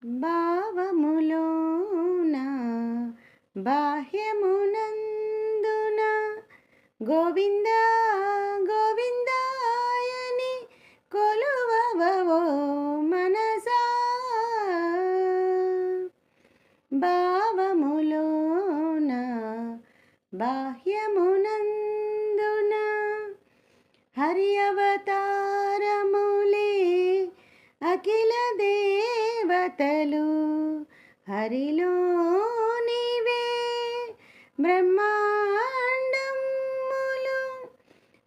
భావములోన బాహ్యమునందున గోవింద గోవిందాయని కొలువవో మనసా. భావములోన బాహ్యమునందున హరి అవతారములే అఖిల దేవతలు హరిలో నీవే బ్రహ్మాండములు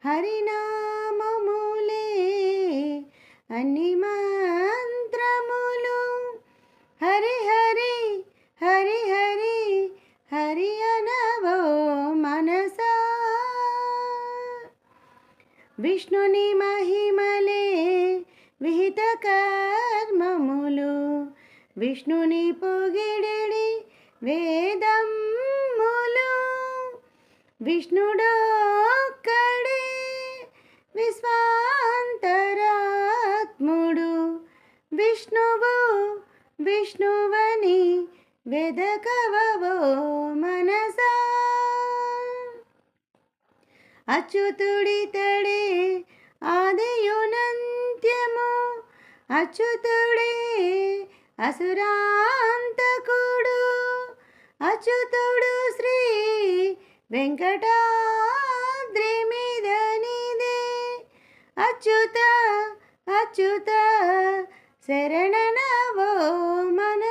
హరినామములే అన్ని మంత్రములు. హరి హరి హరి హరి హరి అనవో మనసా. విష్ణుని మహిమలే విహిత కర్మములు విష్ణుని పొగిడెడి వేదములు. విష్ణుడొక్కడే విశ్వాంతరాత్ముడు విష్ణువు విష్ణువని వెదకవో మనసా. అచ్యుతుడితడే ఆదియునంత్యము అచ్యుతుడే అసురాంతకుడు అచ్యుతుడు శ్రీ వెంకటాద్రి మీద నీదే అచ్యుత అచ్యుత శరణనవో మన